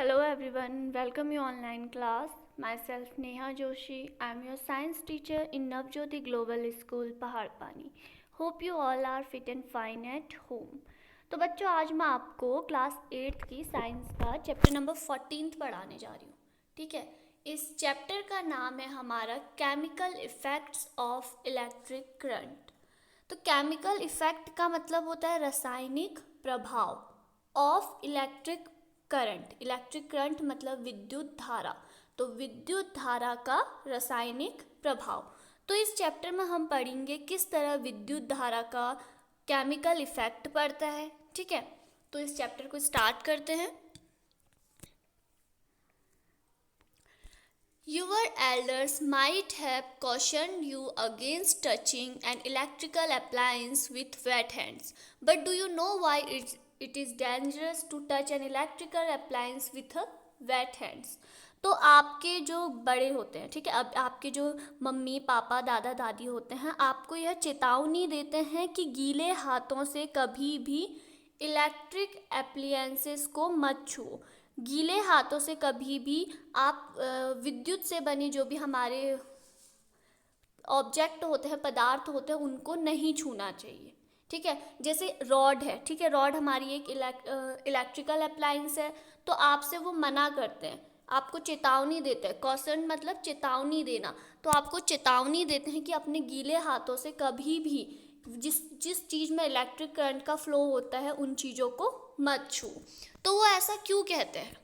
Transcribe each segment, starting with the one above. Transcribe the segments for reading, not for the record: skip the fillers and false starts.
Hello everyone, welcome you online class. Myself Neha Joshi. I am your science teacher in Navjyoti Global School Paharpani. Hope you all are fit and fine at home. तो बच्चों आज मैं आपको class 8th की science का chapter number 14 पढ़ाने जा रही हूँ. ठीक है, इस चैप्टर का नाम है हमारा chemical effects of electric current. तो केमिकल इफेक्ट का मतलब होता है रासायनिक प्रभाव of electric current. Electric current मतलब विद्युत धारा, तो विद्युत धारा का रासायनिक प्रभाव. तो इस चैप्टर में हम पढ़ेंगे किस तरह विद्युत धारा का केमिकल इफेक्ट पड़ता है. ठीक है, तो इस चैप्टर को स्टार्ट करते हैं. Your elders might have cautioned you against touching an electrical appliance with wet hands. But do you know why it is dangerous to touch an electrical appliance with a wet hands? तो आपके जो बड़े होते हैं, ठीक है, अब आपके जो मम्मी पापा दादा दादी होते हैं, आपको यह चेतावनी देते हैं कि गीले हाथों से कभी भी इलेक्ट्रिक एप्लायंसेस को मत छुओ. गीले हाथों से कभी भी आप विद्युत से बनी जो भी हमारे ऑब्जेक्ट होते हैं, पदार्थ होते हैं, उनको नहीं छूना चाहिए. ठीक है, जैसे रॉड है, ठीक है, रॉड हमारी एक इलेक्ट्रिकल अप्लायंस है, तो आपसे वो मना करते हैं, आपको चेतावनी देते हैं. कॉशन मतलब चेतावनी देना, तो आपको चेतावनी देते हैं कि अपने गीले हाथों से कभी भी जिस चीज़ में इलेक्ट्रिक करंट का फ्लो होता है उन चीज़ों को मत छू. तो वो ऐसा क्यों कहते हैं?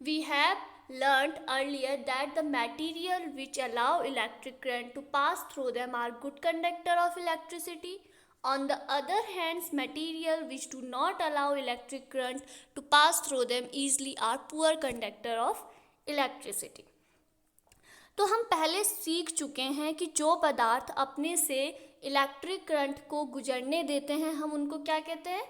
We have learned earlier that the material which allow electric current to pass through them are good conductor of electricity. On the other hand, material which do not allow electric current to pass through them easily are poor conductor of electricity. तो हम पहले सीख चुके हैं कि जो पदार्थ अपने से इलेक्ट्रिक करंट को गुजरने देते हैं हम उनको क्या कहते हैं?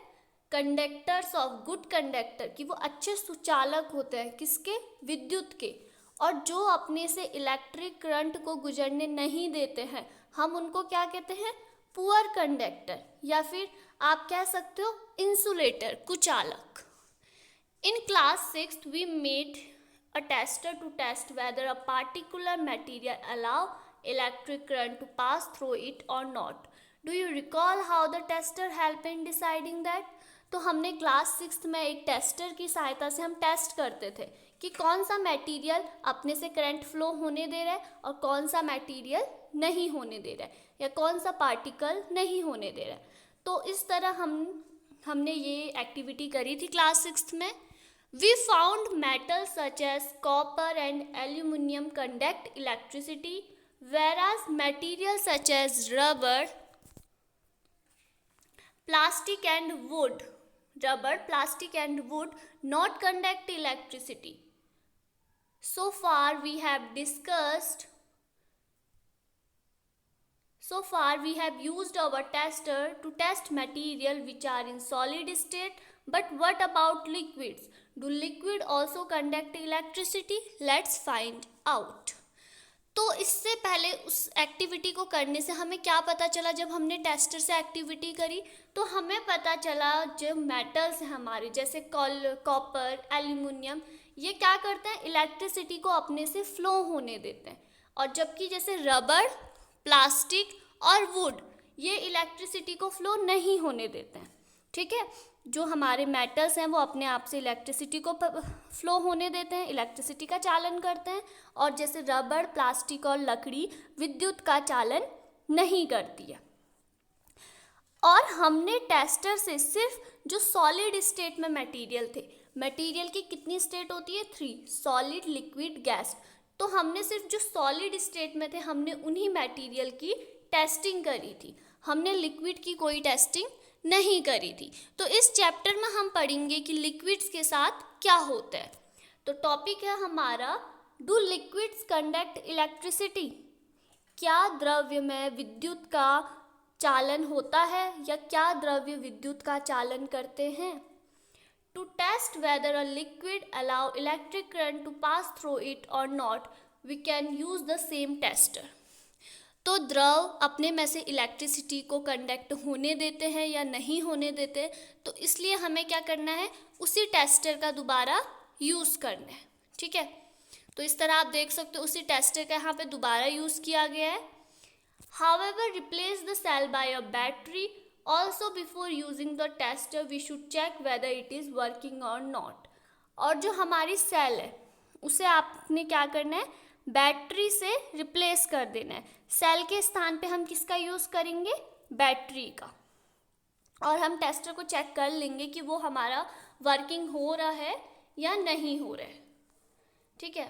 कंडक्टर्स ऑफ गुड कंडक्टर, कि वो अच्छे सुचालक होते हैं किसके? विद्युत के. और जो अपने से इलेक्ट्रिक करंट को गुजरने नहीं देते हैं हम उनको क्या कहते हैं? पुअर कंडक्टर, या फिर आप कह सकते हो इंसुलेटर, कुचालक. In class 6th we made a tester to test whether a particular material allow electric current to pass through it or not. Do you recall how the tester helped in deciding that? तो हमने class 6th में एक tester की सहायता से हम test करते थे कि कौन सा मटेरियल अपने से करंट फ्लो होने दे रहा है और कौन सा मटेरियल नहीं होने दे रहा है, या कौन सा पार्टिकल नहीं होने दे रहा है. तो इस तरह हमने ये एक्टिविटी करी थी क्लास 6th में. We found metals such as copper and aluminum conduct electricity, whereas materials such as rubber, plastic and wood not conduct electricity. So far we have used our tester to test material which are in solid state. But what about liquids? Do liquid also conduct electricity? Let's find out. तो इससे पहले उस activity को करने से हमें क्या पता चला? जब हमने टेस्टर से एक्टिविटी करी तो हमें पता चला जो मेटल्स हैं हमारे, जैसे कॉपर, एल्यूमिनियम, ये क्या करते हैं? इलेक्ट्रिसिटी को अपने से फ्लो होने देते हैं. और जबकि जैसे रबर, प्लास्टिक और वुड, ये इलेक्ट्रिसिटी को फ्लो नहीं होने देते हैं. ठीक है, जो हमारे मेटल्स हैं वो अपने आप से इलेक्ट्रिसिटी को फ्लो होने देते हैं, इलेक्ट्रिसिटी का चालन करते हैं. और जैसे रबर, प्लास्टिक और लकड़ी विद्युत का चालन नहीं करती है. और हमने टेस्टर से सिर्फ जो सॉलिड स्टेट में मटेरियल थे, मटेरियल की कितनी स्टेट होती है? 3, सॉलिड, लिक्विड, गैस. तो हमने सिर्फ जो सॉलिड स्टेट में थे हमने उन्हीं मटेरियल की टेस्टिंग करी थी, हमने लिक्विड की कोई टेस्टिंग नहीं करी थी. तो इस चैप्टर में हम पढ़ेंगे कि लिक्विड्स के साथ क्या होता है. तो टॉपिक है हमारा डू लिक्विड्स कंडक्ट इलेक्ट्रिसिटी. क्या द्रव्य में विद्युत का चालन होता है या क्या द्रव्य विद्युत का चालन करते हैं? To test whether a liquid allow electric current to pass through it और not we can use the same tester. तो द्रव अपने में से इलेक्ट्रिसिटी को कंडक्ट होने देते हैं या नहीं होने देते, तो इसलिए हमें क्या करना है? उसी टेस्टर का दोबारा यूज़ करने हैं, ठीक है। तो इस तरह आप देख सकते हो उसी टेस्टर का यहाँ पे दोबारा यूज़ किया गया है। However, replace the cell by a battery. Also, before using the tester, we should check whether it is working or not. और जो हमारी सेल है उसे आपने क्या करना है, बैटरी से रिप्लेस कर देना है। सेल के स्थान पे हम किसका यूज़ करेंगे, बैटरी का। और हम टेस्टर को चेक कर लेंगे कि वो हमारा वर्किंग हो रहा है या नहीं हो रहा है, ठीक है।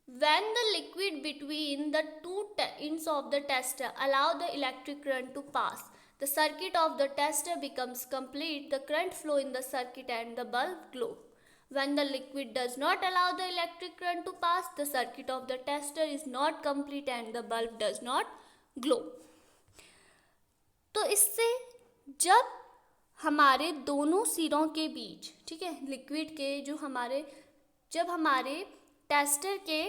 When the liquid between the two ends of the tester allow the electric current to pass, the circuit of the tester becomes complete. The current flow in the circuit and the bulb glow. When the liquid does not allow the electric current to pass, the circuit of the tester is not complete and the bulb does not glow. तो इससे जब हमारे दोनों सिरों के बीच, ठीक है, liquid के जब हमारे टेस्टर के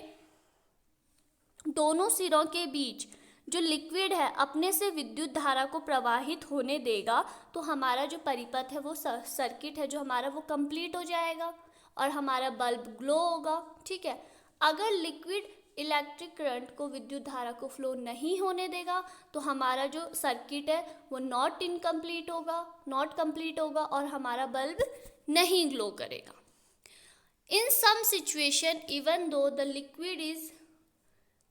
दोनों सिरों के बीच जो लिक्विड है अपने से विद्युत धारा को प्रवाहित होने देगा, तो हमारा जो परिपथ है वो सर्किट है जो हमारा वो कंप्लीट हो जाएगा और हमारा बल्ब ग्लो होगा, ठीक है। अगर लिक्विड इलेक्ट्रिक करंट को, विद्युत धारा को फ्लो नहीं होने देगा तो हमारा जो सर्किट है वो नॉट कंप्लीट होगा और हमारा बल्ब नहीं ग्लो करेगा। In some situation, even though the liquid is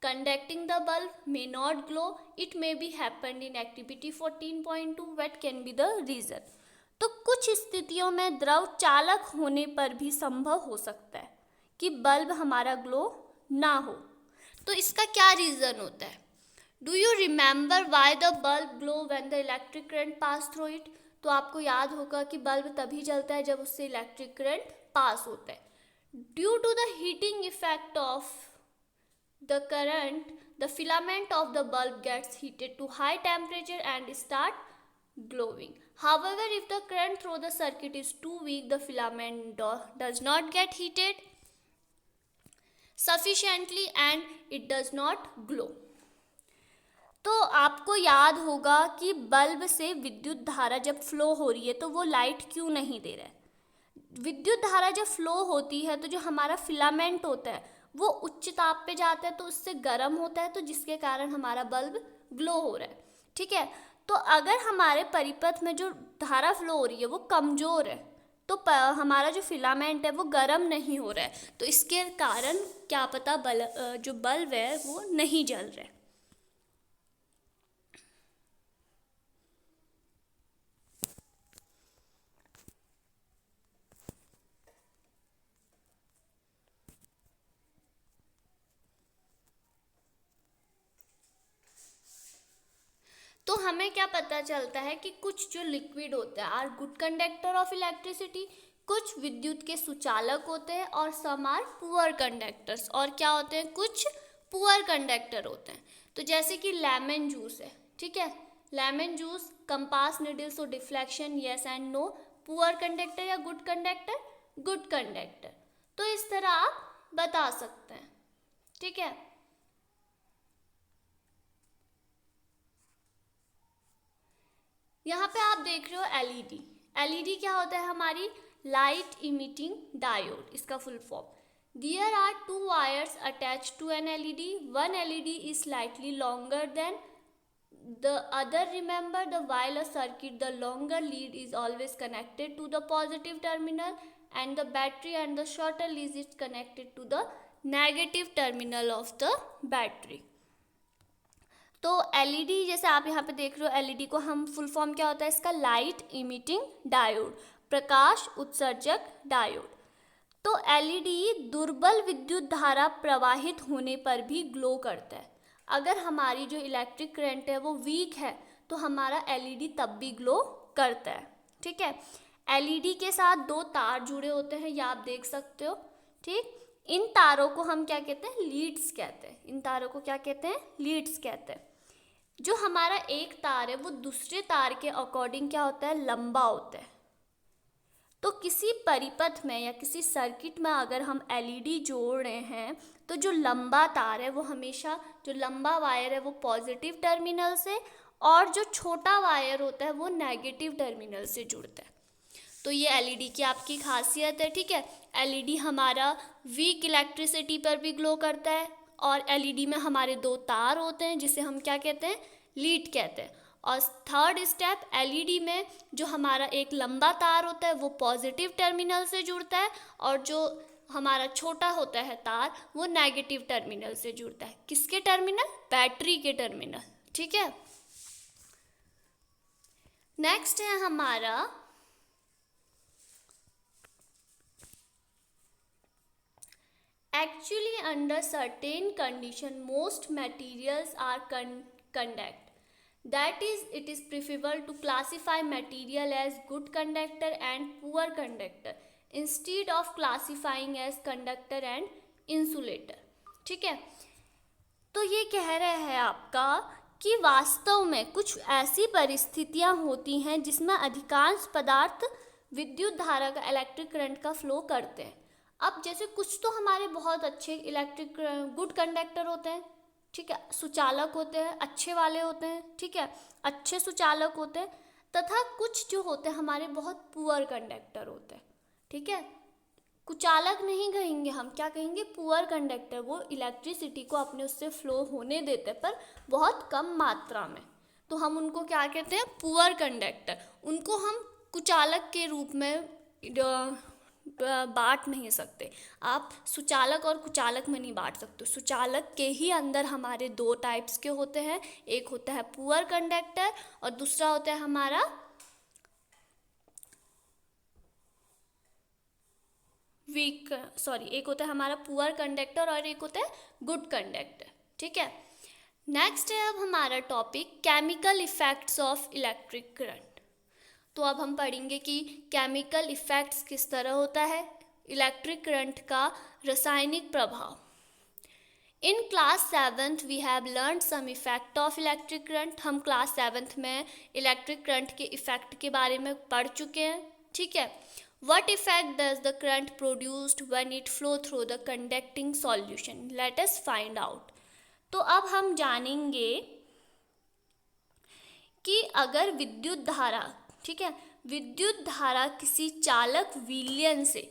conducting, the bulb may not glow. It may be happened in activity 14.2. What can be the reason? तो कुछ स्थितियों में द्रव चालक होने पर भी संभव हो सकता है कि बल्ब हमारा ग्लो ना हो। तो इसका क्या रीज़न होता है? Do you remember why the bulb glow when the electric current pass through it? तो आपको याद होगा कि बल्ब तभी जलता है जब उससे इलेक्ट्रिक करंट पास होता है। Due to the heating effect of the current, the filament of the bulb gets heated to high temperature and start glowing. However, if the current through the circuit is too weak, the filament does not get heated sufficiently and it does not glow. तो आपको याद होगा कि bulb से विद्युत धारा जब flow हो रही है तो वो लाइट क्यों नहीं दे रहा है। विद्युत धारा जब फ्लो होती है तो जो हमारा फिलामेंट होता है वो उच्च ताप पे जाता है तो उससे गर्म होता है, तो जिसके कारण हमारा बल्ब ग्लो हो रहा है, ठीक है। तो अगर हमारे परिपथ में जो धारा फ्लो हो रही है वो कमज़ोर है तो हमारा जो फिलामेंट है वो गर्म नहीं हो रहा है, तो इसके कारण क्या पता जो बल्ब है वो नहीं जल रहा है। तो हमें क्या पता चलता है कि कुछ जो लिक्विड होता है are good conductor of electricity, कुछ विद्युत के सुचालक होते हैं और सम आर पुअर कंडक्टर्स, और क्या होते हैं, कुछ पुअर कंडक्टर होते हैं। तो जैसे कि लेमन जूस है, ठीक है, lemon juice, compass needle, so deflection yes and no, poor conductor या गुड कंडक्टर, गुड कंडक्टर। तो इस तरह आप बता सकते हैं, ठीक है। यहाँ पे आप देख रहे हो एलईडी। एलईडी क्या होता है, हमारी लाइट इमिटिंग डायोड, इसका full form. There are two wires attach to an LED, one LED is slightly longer than the other. Remember, the while a circuit, the longer lead is always connected to the positive terminal and the battery, and the shorter lead is connected to the negative terminal of the battery. तो LED जैसे आप यहाँ पे देख रहे हो, LED को हम फुल फॉर्म क्या होता है इसका, लाइट इमिटिंग डायोड, प्रकाश उत्सर्जक डायोड। तो एलईडी दुर्बल विद्युत धारा प्रवाहित होने पर भी ग्लो करता है। अगर हमारी जो इलेक्ट्रिक करंट है वो वीक है तो हमारा एलईडी तब भी ग्लो करता है, ठीक है। एलईडी के साथ दो तार जुड़े होते हैं, ये आप देख सकते हो, ठीक। इन तारों को हम क्या कहते हैं, लीड्स कहते हैं। इन तारों को क्या कहते हैं, लीड्स कहते हैं। जो हमारा एक तार है वो दूसरे तार के अकॉर्डिंग क्या होता है, लंबा होता है। तो किसी परिपथ में या किसी सर्किट में अगर हम एलईडी जोड़ रहे हैं तो जो लंबा तार है वो हमेशा, जो लंबा वायर है वो पॉजिटिव टर्मिनल से और जो छोटा वायर होता है वो नेगेटिव टर्मिनल से जुड़ता है। तो ये एलईडी की आपकी खासियत है, ठीक है। एलईडी हमारा वीक इलेक्ट्रिसिटी पर भी ग्लो करता है, और एलईडी में हमारे 2 तार होते हैं जिसे हम क्या कहते हैं, लीड कहते हैं। और थर्ड स्टेप, एलईडी में जो हमारा एक लंबा तार होता है वो पॉजिटिव टर्मिनल से जुड़ता है, और जो हमारा छोटा होता है तार वो नेगेटिव टर्मिनल से जुड़ता है। किसके टर्मिनल? बैटरी के टर्मिनल, ठीक है। नेक्स्ट है हमारा actually under certain condition most materials are conduct. That is, it is preferable to classify material as good conductor and poor conductor instead of classifying as conductor and insulator, ठीक है। तो ये कह रहे हैं आपका कि वास्तव में कुछ ऐसी परिस्थितियां होती हैं जिसमें अधिकांश पदार्थ विद्युत धारा का, इलेक्ट्रिक करंट का फ्लो करते हैं। अब जैसे कुछ तो हमारे बहुत अच्छे इलेक्ट्रिक गुड कंडक्टर होते हैं, ठीक है, सुचालक होते हैं, अच्छे वाले होते हैं, ठीक है, अच्छे सुचालक होते हैं, तथा कुछ जो होते हैं हमारे बहुत पुअर कंडक्टर होते हैं, ठीक है। कुचालक नहीं कहेंगे हम, क्या कहेंगे, पुअर कंडक्टर। वो इलेक्ट्रिसिटी को अपने उससे फ्लो होने देते पर बहुत कम मात्रा में, तो हम उनको क्या कहते हैं, पुअर कंडक्टर। उनको हम कुचालक के रूप में बांट नहीं सकते। आप सुचालक और कुचालक में नहीं बांट सकते। सुचालक के ही अंदर हमारे 2 टाइप्स के होते हैं, एक होता है पुअर कंडक्टर और दूसरा होता है हमारा एक होता है हमारा पुअर कंडक्टर और एक होता है गुड कंडक्टर, ठीक है। नेक्स्ट है अब हमारा topic chemical effects of electric current. तो अब हम पढ़ेंगे कि केमिकल इफेक्ट्स किस तरह होता है इलेक्ट्रिक करंट का रासायनिक प्रभाव। In class 7th we have learn some effect of electric current. हम क्लास 7th में इलेक्ट्रिक करंट के इफेक्ट के बारे में पढ़ चुके हैं, ठीक है। What effect does the current produced when it flow through the conducting solution? Let us find out. तो अब हम जानेंगे कि अगर विद्युत धारा, ठीक है, विद्युत धारा किसी चालक विलयन से,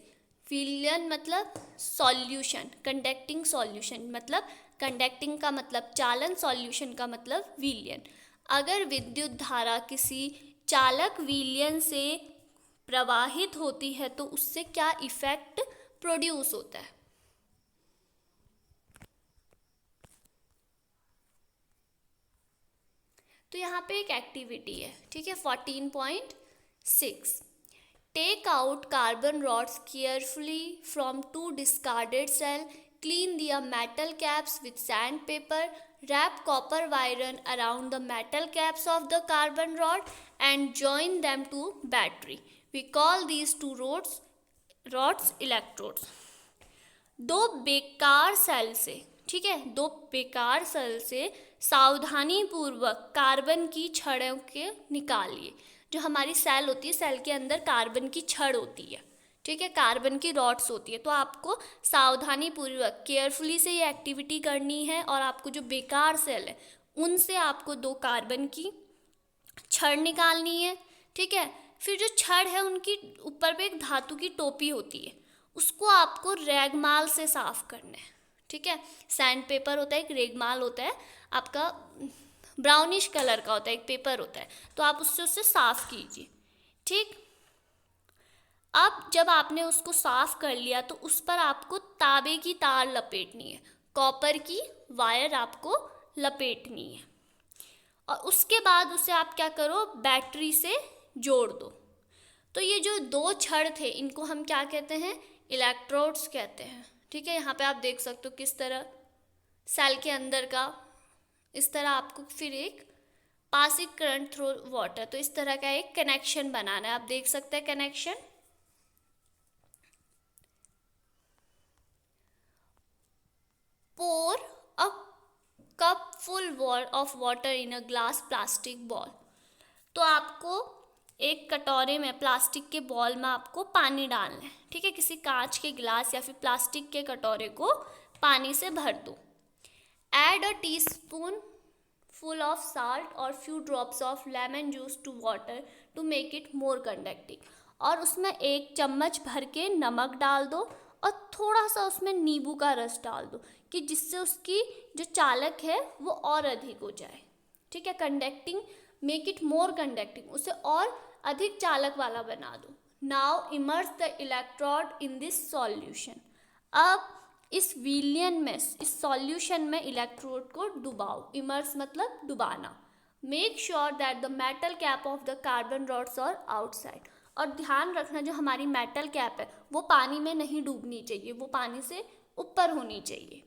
विलयन मतलब सॉल्यूशन, कंडक्टिंग सॉल्यूशन मतलब कंडक्टिंग का मतलब चालन, सॉल्यूशन का मतलब विलयन। अगर विद्युत धारा किसी चालक विलयन से प्रवाहित होती है तो उससे क्या इफेक्ट प्रोड्यूस होता है। तो यहाँ पे एक एक्टिविटी है, ठीक है, 14.6। Take out carbon rods carefully from 2 discarded cell, clean their metal caps with sand paper, wrap copper wire around the metal caps of the carbon rod and join them to battery. We call these 2 rods electrodes. 2 बेकार cell से, ठीक है, 2 बेकार cell से सावधानी पूर्वक carbon की छड़ों के निकालिए। जो हमारी सेल होती है, सेल के अंदर कार्बन की छड़ होती है, ठीक है, कार्बन की रॉड्स होती है। तो आपको सावधानी पूर्वक केयरफुली से ये एक्टिविटी करनी है और आपको जो बेकार सेल है उनसे आपको 2 कार्बन की छड़ निकालनी है, ठीक है। फिर जो छड़ है उनकी ऊपर पे एक धातु की टोपी होती है, उसको आपको रेगमाल से साफ करना है, ठीक है। सैंड पेपर होता है, एक रेगमाल होता है आपका ब्राउनिश कलर का होता है, एक पेपर होता है, तो आप उससे साफ कीजिए, ठीक। अब जब आपने उसको साफ कर लिया तो उस पर आपको तांबे की तार लपेटनी है, कॉपर की वायर आपको लपेटनी है, और उसके बाद उसे आप क्या करो, बैटरी से जोड़ दो। तो ये जो 2 छड़ थे इनको हम क्या कहते हैं, इलेक्ट्रोड्स कहते हैं, ठीक है। यहाँ पे आप देख सकते हो किस तरह सेल के अंदर का, इस तरह आपको फिर एक पासिंग करंट थ्रू वाटर, तो इस तरह का एक कनेक्शन बनाना है। आप देख सकते हैं connection. Pour a cup full of water in a glass plastic ball. तो आपको एक कटोरे में, प्लास्टिक के बॉल में आपको पानी डालना है, ठीक है। किसी कांच के गिलास या फिर प्लास्टिक के कटोरे को पानी से भर दो। Add a teaspoon full of salt or few drops of lemon juice to water to make it more conducting. और उसमें 1 चम्मच भर के नमक डाल दो और थोड़ा सा उसमें नींबू का रस डाल दो कि जिससे उसकी जो चालक है वो और अधिक हो जाए। ठीक है, conducting, make it more conducting, उसे और अधिक चालक वाला बना दो। Now immerse the electrode in this solution. अब इस विलियन में, इस सॉल्यूशन में इलेक्ट्रोड को डुबाओ। इमर्स मतलब डुबाना। Make sure that the metal cap of the carbon rods are outside. और ध्यान रखना जो हमारी मेटल कैप है वो पानी में नहीं डूबनी चाहिए, वो पानी से ऊपर होनी चाहिए।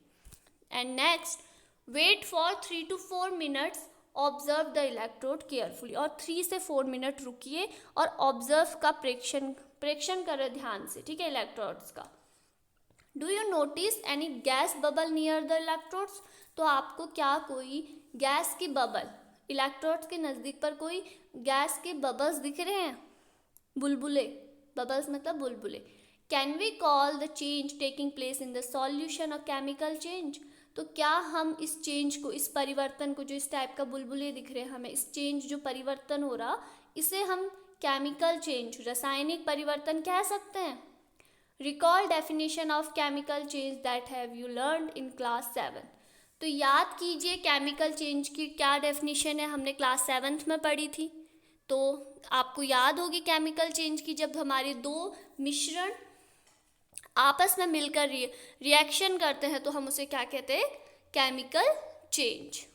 And next, wait for 3 to 4 minutes, observe the electrode carefully. और 3 से 4 मिनट रुकिए और ऑब्जर्व का प्रेक्षण करें ध्यान से। ठीक है, इलेक्ट्रोड्स का। Do you notice any gas bubble near the electrodes? तो आपको क्या कोई गैस की बबल, इलेक्ट्रोड्स के नज़दीक पर कोई गैस के बबल्स दिख रहे हैं? बुलबुले, बबल्स मतलब बुलबुले। Can we call the change taking place in the solution a chemical change? तो क्या हम इस चेंज को, इस परिवर्तन को, जो इस टाइप का बुलबुले दिख रहे हैं हमें, इस चेंज जो परिवर्तन हो रहा, इसे हम केमिकल चेंज, रासायनिक परिवर्तन कह सकते हैं? Recall definition of chemical change that have you learned in class 7. तो याद कीजिए केमिकल चेंज की क्या डेफिनेशन है, हमने क्लास 7th में पढ़ी थी। तो आपको याद होगी केमिकल चेंज की, जब हमारे 2 मिश्रण आपस में मिलकर रिएक्शन करते हैं तो हम उसे क्या कहते हैं? Chemical change.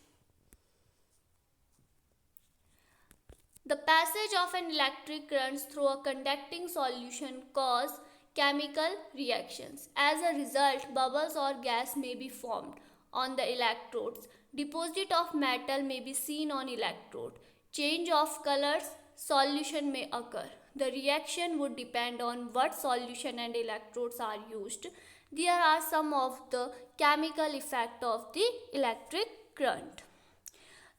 The passage of an electric current through a conducting solution cause chemical reactions. As a result, bubbles or gas may be formed on the electrodes. Deposit of metal may be seen on electrode. Change of colors, solution may occur. The reaction would depend on what solution and electrodes are used. There are some of the chemical effect of the electric current.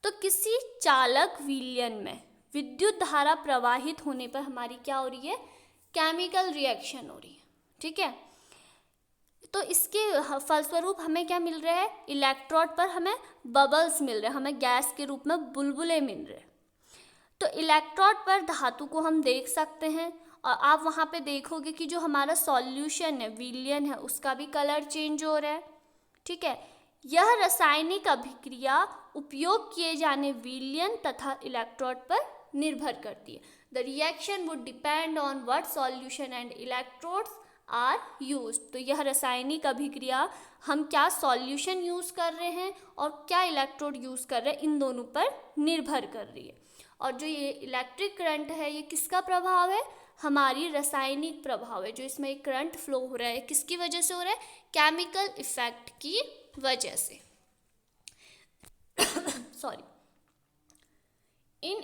तो किसी चालक विलयन में विद्युत धारा प्रवाहित होने पर हमारी क्या हो रही है? केमिकल रिएक्शन हो रही है। ठीक है, तो इसके फलस्वरूप हमें क्या मिल रहा है? इलेक्ट्रोड पर हमें बबल्स मिल रहे हैं, हमें गैस के रूप में बुलबुले मिल रहे हैं। तो इलेक्ट्रोड पर धातु को हम देख सकते हैं और आप वहाँ पे देखोगे कि जो हमारा सॉल्यूशन है, विलयन है, उसका भी कलर चेंज हो रहा है। ठीक है, यह रासायनिक अभिक्रिया उपयोग किए जाने विलयन तथा इलेक्ट्रोड पर निर्भर करती है। The reaction would depend on what solution and electrodes are used. तो यह रासायनिक अभिक्रिया हम क्या सॉल्यूशन यूज़ कर रहे हैं और क्या इलेक्ट्रोड यूज़ कर रहे हैं, इन दोनों पर निर्भर कर रही है। और जो ये इलेक्ट्रिक करंट है ये किसका प्रभाव है? हमारी रासायनिक प्रभाव है। जो इसमें एक करंट फ्लो हो रहा है किसकी वजह से हो रहा है? केमिकल इफेक्ट की वजह से। Sorry. In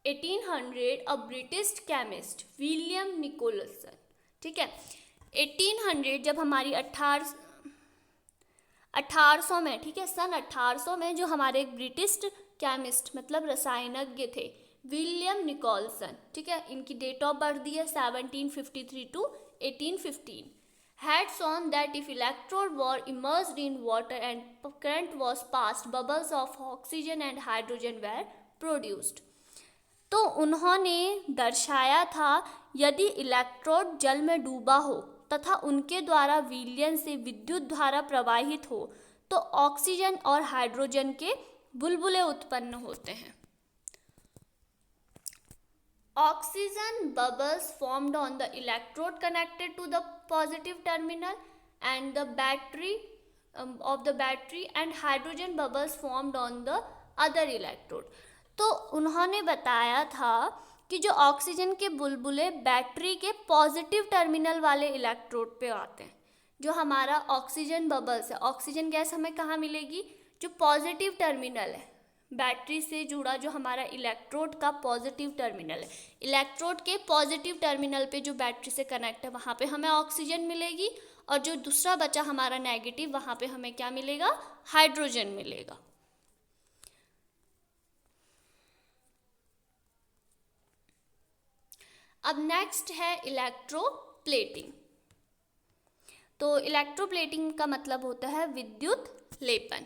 1800 a British chemist William Nicholson, ठीक है, 1800 जब हमारी 1800 में, ठीक है, सन 1800 में जो हमारे एक ब्रिटिश केमिस्ट मतलब रसायनज्ञ थे विलियम निकोलसन, ठीक है, इनकी डेट ऑफ बर्थ दी है 1753 to 1815, had shown that if electrode were immersed in water and current was passed, bubbles of oxygen and hydrogen were produced. तो उन्होंने दर्शाया था यदि इलेक्ट्रोड जल में डूबा हो तथा उनके द्वारा विलयन से विद्युत धारा प्रवाहित हो तो ऑक्सीजन और हाइड्रोजन के बुलबुले उत्पन्न होते हैं। Oxygen bubbles formed on the electrode connected to the positive terminal and the battery of the battery, and hydrogen bubbles formed on the other electrode. तो उन्होंने बताया था कि जो ऑक्सीजन के बुलबुले बैटरी के पॉजिटिव टर्मिनल वाले इलेक्ट्रोड पे आते हैं। जो हमारा ऑक्सीजन बबल्स है, ऑक्सीजन गैस हमें कहाँ मिलेगी? जो पॉजिटिव टर्मिनल है, बैटरी से जुड़ा जो हमारा इलेक्ट्रोड का पॉजिटिव टर्मिनल है, इलेक्ट्रोड के पॉजिटिव टर्मिनल पे जो बैटरी से कनेक्ट है वहाँ पे हमें ऑक्सीजन मिलेगी, और जो दूसरा बचा हमारा नेगेटिव वहाँ पे हमें क्या मिलेगा? हाइड्रोजन मिलेगा। अब नेक्स्ट है इलेक्ट्रोप्लेटिंग। तो इलेक्ट्रोप्लेटिंग का मतलब होता है विद्युत लेपन।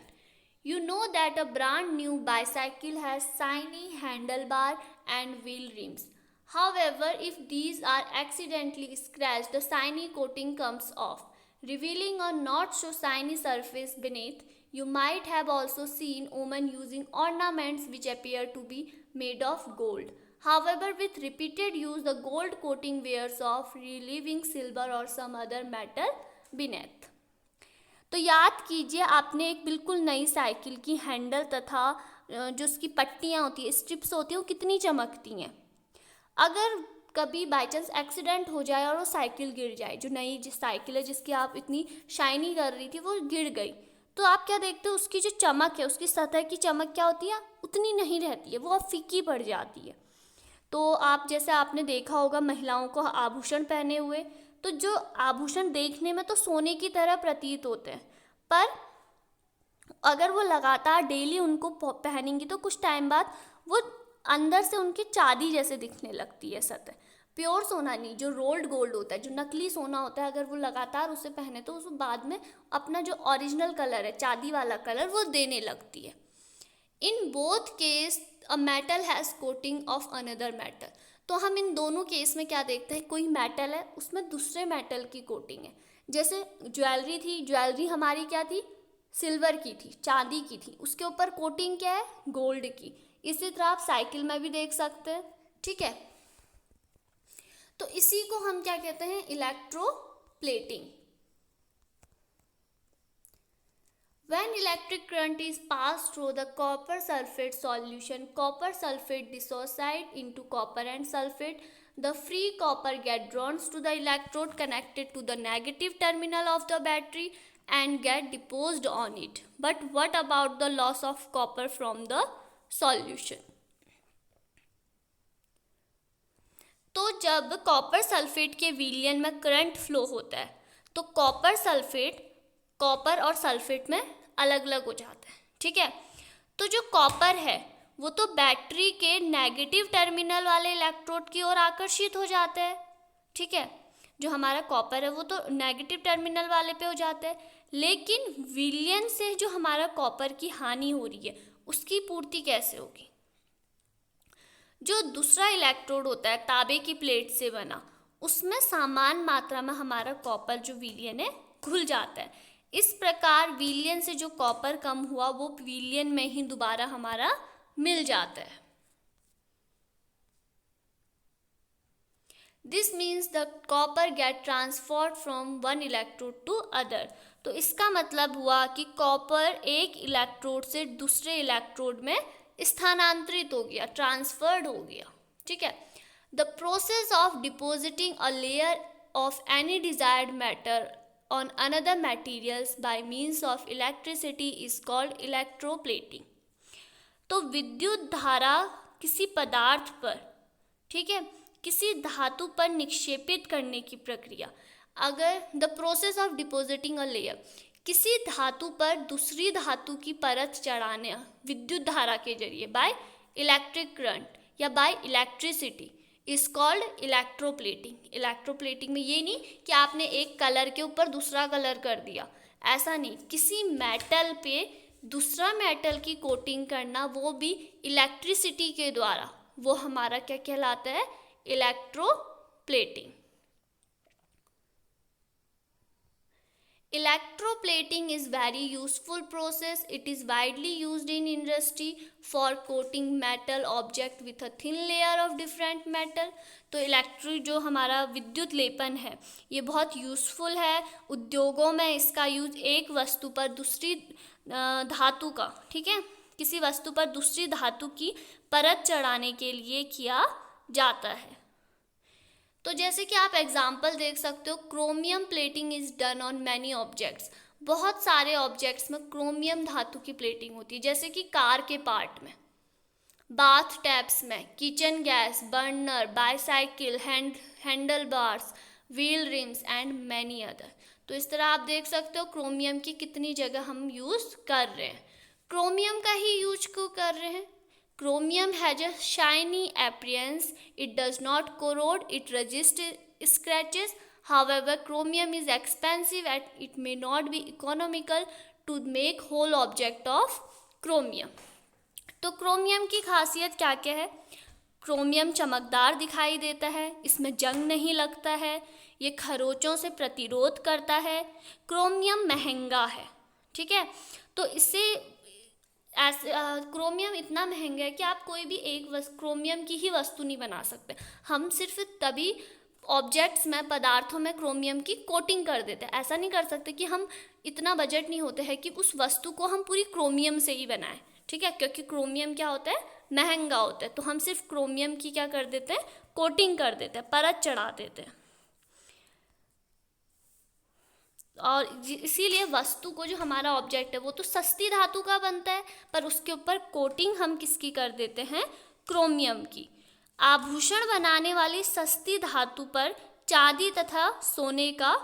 You know that a brand new bicycle has shiny handlebar and wheel rims. However, if these are accidentally scratched, the shiny coating comes off, revealing a not so shiny surface beneath. You might have also seen women using ornaments which appear to be made of gold. However, with repeated use, the gold coating wears off, relieving silver or some other metal beneath. तो याद कीजिए, आपने एक बिल्कुल नई cycle की handle तथा जो उसकी पट्टियाँ होती है, स्ट्रिप्स होती हैं, वो कितनी चमकती हैं। अगर कभी बाई चांस एक्सीडेंट हो जाए और वो साइकिल गिर जाए, जो नई जिस साइकिल है जिसकी आप इतनी शाइनी कर रही थी, वो गिर गई, तो आप क्या देखते हो, उसकी जो चमक है, उसकी सतह की चमक क्या होती है, उतनी नहीं रहती है, वो अब फीकी पड़ जाती है। तो आप जैसे आपने देखा होगा महिलाओं को आभूषण पहने हुए, तो जो आभूषण देखने में तो सोने की तरह प्रतीत होते हैं, पर अगर वो लगातार डेली उनको पहनेंगी तो कुछ टाइम बाद वो अंदर से उनकी चांदी जैसे दिखने लगती है सतह। प्योर सोना नहीं, जो रोल्ड गोल्ड होता है, जो नकली सोना होता है, अगर वो लगातार उसे पहने तो उस बाद में अपना जो ओरिजिनल कलर है, चांदी वाला कलर, वो देने लगती है। In both case a metal has coating of another metal. तो हम इन दोनों केस में क्या देखते हैं, कोई मेटल है, उसमें दूसरे मेटल की कोटिंग है। जैसे ज्वेलरी थी, ज्वेलरी हमारी क्या थी, सिल्वर की थी, चांदी की थी, उसके ऊपर कोटिंग क्या है, गोल्ड की। इसी तरह आप साइकिल में भी देख सकते हैं, ठीक है। तो इसी को हम क्या कहते हैं, electroplating. When electric current is passed through the copper sulfate solution, copper sulfate dissociate into copper and sulfate. The free copper get drawn to the electrode connected to the negative terminal of the battery and get deposited on it. But what about the loss of copper from the solution? तो जब copper sulphate के विलयन में current flow होता है तो copper sulphate copper और sulphate में अलग अलग हो जाता है, ठीक है। तो जो कॉपर है वो तो बैटरी के नेगेटिव टर्मिनल वाले इलेक्ट्रोड की ओर आकर्षित हो जाता है, ठीक है। जो हमारा कॉपर है वो तो नेगेटिव टर्मिनल वाले पे हो जाता है, लेकिन विलयन से जो हमारा कॉपर की हानि हो रही है उसकी पूर्ति कैसे होगी। जो दूसरा इलेक्ट्रोड होता है तांबे की प्लेट से बना, उसमें समान मात्रा में हमारा कॉपर जो विलयन है घुल जाता है। इस प्रकार विलयन से जो कॉपर कम हुआ वो विलयन में ही दोबारा हमारा मिल जाता है। This means the copper get transferred from one electrode to other. तो इसका मतलब हुआ कि कॉपर एक इलेक्ट्रोड से दूसरे इलेक्ट्रोड में स्थानांतरित हो गया, ट्रांसफर्ड हो गया, ठीक है। The process of depositing a layer of any desired matter on another materials by means of electricity is called electroplating. तो विद्युत धारा किसी पदार्थ पर, ठीक है, किसी धातु पर निक्षेपित करने की प्रक्रिया, अगर the process of depositing a layer, किसी धातु पर दूसरी धातु की परत चढ़ाने विद्युत धारा के जरिए बाय इलेक्ट्रिक करंट या bye electricity is called electroplating. Electroplating में ये नहीं कि आपने एक कलर के ऊपर दूसरा कलर कर दिया, ऐसा नहीं, किसी मेटल पे दूसरा मेटल की कोटिंग करना, वो भी इलेक्ट्रिसिटी के द्वारा, वो हमारा क्या कहलाता है, electroplating. Electroplating is very useful process. It is widely used in industry for coating metal object with a thin layer of different metal. तो इलेक्ट्रिक जो हमारा विद्युत लेपन है ये बहुत यूज़फुल है। उद्योगों में इसका यूज एक वस्तु पर दूसरी धातु का, ठीक है, किसी वस्तु पर दूसरी धातु की परत चढ़ाने के लिए किया जाता है। तो जैसे कि आप एग्जाम्पल देख सकते हो, chromium plating is done on many objects. बहुत सारे ऑब्जेक्ट्स में क्रोमियम धातु की प्लेटिंग होती है, जैसे कि कार के पार्ट में, बाथ टैप्स में, kitchen gas burner, bicycle handle bars, wheel RIMS and many other. तो इस तरह आप देख सकते हो क्रोमियम की कितनी जगह हम यूज़ कर रहे हैं। क्रोमियम का ही यूज क्यों कर रहे हैं? Chromium has a shiny appearance. It does not corrode. It resists scratches. However, chromium is expensive and it may not be economical to make whole object of chromium. तो chromium की खासियत क्या क्या है? क्रोमियम चमकदार दिखाई देता है, इसमें जंग नहीं लगता है, ये खरोंचों से प्रतिरोध करता है, क्रोमियम महंगा है। ठीक है, तो इससे ऐसे क्रोमियम इतना महंगा है कि आप कोई भी एक क्रोमियम की ही वस्तु नहीं बना सकते। हम सिर्फ तभी ऑब्जेक्ट्स में, पदार्थों में क्रोमियम की कोटिंग कर देते हैं। ऐसा नहीं कर सकते कि हम, इतना बजट नहीं होते हैं कि उस वस्तु को हम पूरी क्रोमियम से ही बनाएं। ठीक है, क्योंकि क्रोमियम क्या होता है, महंगा होता है। तो हम सिर्फ क्रोमियम की क्या कर देते हैं, कोटिंग कर देते हैं, परत चढ़ा देते हैं। और इसीलिए वस्तु को, जो हमारा ऑब्जेक्ट है वो तो सस्ती धातु का बनता है, पर उसके ऊपर कोटिंग हम किसकी कर देते हैं, क्रोमियम की। आभूषण बनाने वाली सस्ती धातु पर चांदी तथा सोने का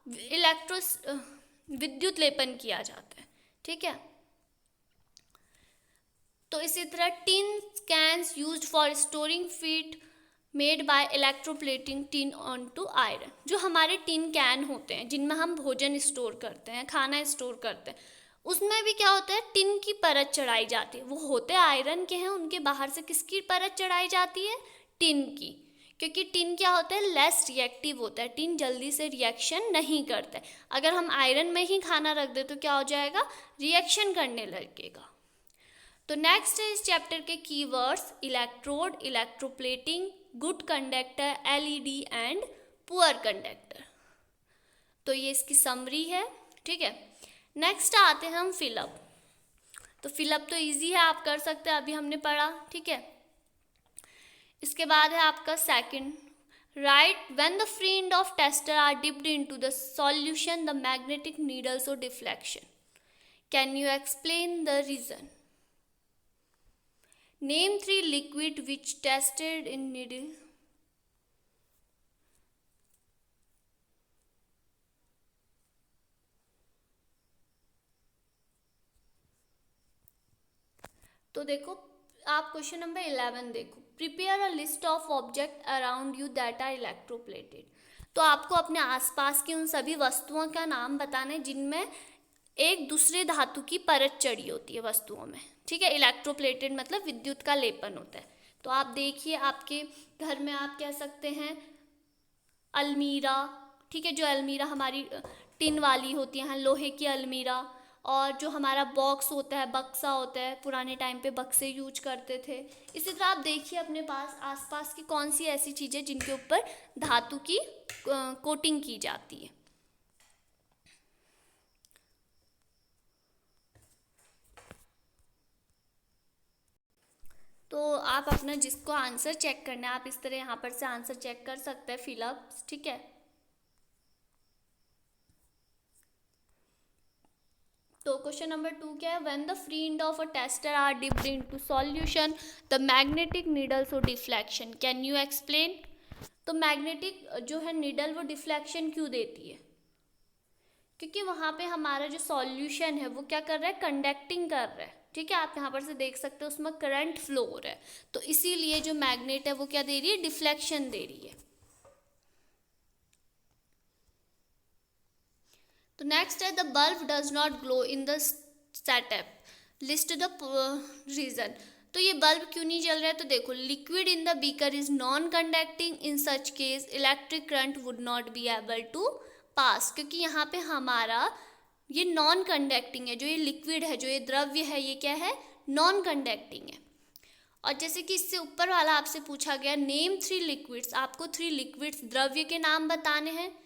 विद्युत लेपन किया जाता है। ठीक है, तो इसी तरह tin cans used for storing feed made by electroplating tin on to iron. जो हमारे टिन कैन होते हैं जिनमें हम भोजन स्टोर करते हैं, खाना स्टोर करते हैं, उसमें भी क्या होता है, टिन की परत चढ़ाई जाती है। वो होते आयरन के हैं, उनके बाहर से किसकी परत चढ़ाई जाती है, टिन की। क्योंकि टिन क्या होता है, लेस रिएक्टिव होता है, टिन जल्दी से रिएक्शन नहीं करता है। अगर हम आयरन में ही खाना रख दे तो क्या हो जाएगा, रिएक्शन करने लगेगा। तो नेक्स्ट है इस चैप्टर के keywords, electrode, electroplating, good conductor, LED and poor conductor. तो ये इसकी समरी है। ठीक है, नेक्स्ट आते हैं हम फिलअप। तो फिलअप तो इजी है, आप कर सकते हैं, अभी हमने पढ़ा। ठीक है, इसके बाद है आपका second, right when the free end of tester are dipped into the solution the magnetic needle show deflection, can you explain the reason? Name 3 liquid which tested in needle. तो देखो, आप क्वेश्चन नंबर 11 देखो, prepare a list of object around you that are electroplated. तो आपको अपने आसपास की उन सभी वस्तुओं का नाम बताना है जिनमें एक दूसरे धातु की परत चढ़ी होती है वस्तुओं में। ठीक है, इलेक्ट्रोप्लेटेड मतलब विद्युत का लेपन होता है। तो आप देखिए, आपके घर में आप कह सकते हैं अलमीरा। ठीक है, जो अलमीरा हमारी टिन वाली होती हैं, लोहे की अलमीरा। और जो हमारा बॉक्स होता है, बक्सा होता है, पुराने टाइम पे बक्से यूज करते थे। इसी तरह आप देखिए अपने पास आसपास की कौन सी ऐसी चीज़ें जिनके ऊपर धातु की कोटिंग की जाती है। तो आप अपना जिसको आंसर चेक करना है, आप इस तरह यहाँ पर से आंसर चेक कर सकते हैं, फिलअप। ठीक है, तो क्वेश्चन नंबर 2 क्या है, when the free end of a tester are dipped into solution the magnetic needle show deflection, can you explain? तो मैग्नेटिक जो है नीडल, वो डिफ्लेक्शन क्यों देती है? क्योंकि वहाँ पे हमारा जो सॉल्यूशन है वो क्या कर रहा है, कंडक्टिंग कर रहा है। ठीक है, आप यहाँ पर से देख सकते हो उसमें करंट फ्लो हो रहा है, तो इसीलिए जो मैग्नेट है वो क्या दे रही है, डिफ्लेक्शन दे रही है। तो नेक्स्ट है, the bulb does not glow in the setup, list the reason. तो ये बल्ब क्यों नहीं जल रहा है? तो देखो, liquid in the beaker is non conducting, in such case electric current would not be able to pass. क्योंकि यहाँ पे हमारा ये नॉन कंडक्टिंग है, जो ये लिक्विड है, जो ये द्रव्य है, ये क्या है, नॉन कंडक्टिंग है। और जैसे कि इससे ऊपर वाला आपसे पूछा गया, नेम 3 लिक्विड्स, आपको 3 लिक्विड्स द्रव्य के नाम बताने हैं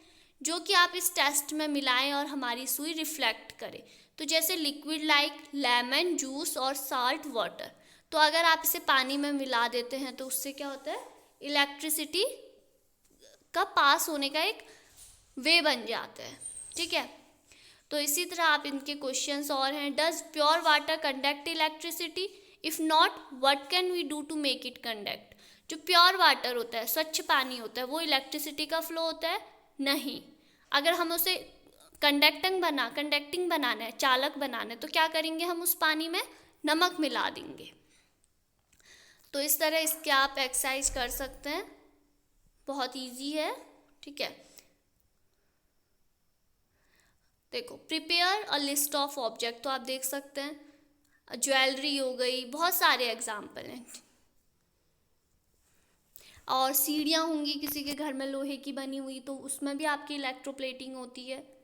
जो कि आप इस टेस्ट में मिलाएं और हमारी सुई रिफ्लेक्ट करे। तो जैसे लिक्विड लाइक लेमन जूस और साल्ट वाटर। तो अगर आप इसे पानी में मिला देते हैं तो उससे क्या होता है, इलेक्ट्रिसिटी का पास होने का एक वे बन जाता है। ठीक है, तो इसी तरह आप इनके क्वेश्चंस और हैं, does pure water conduct electricity, if not what can we do to make it conduct? जो प्योर वाटर होता है, स्वच्छ पानी होता है, वो इलेक्ट्रिसिटी का फ्लो होता है? नहीं। अगर हम उसे कंडक्टिंग बनाना है, चालक बनाना है, तो क्या करेंगे, हम उस पानी में नमक मिला देंगे। तो इस तरह इसके आप एक्सरसाइज कर सकते हैं, बहुत इजी है। ठीक है, देखो, prepare a list of object, तो आप देख सकते हैं ज्वेलरी हो गई, बहुत सारे एग्जाम्पल हैं। और सीढ़ियाँ होंगी किसी के घर में लोहे की बनी हुई, तो उसमें भी आपकी इलेक्ट्रोप्लेटिंग होती है।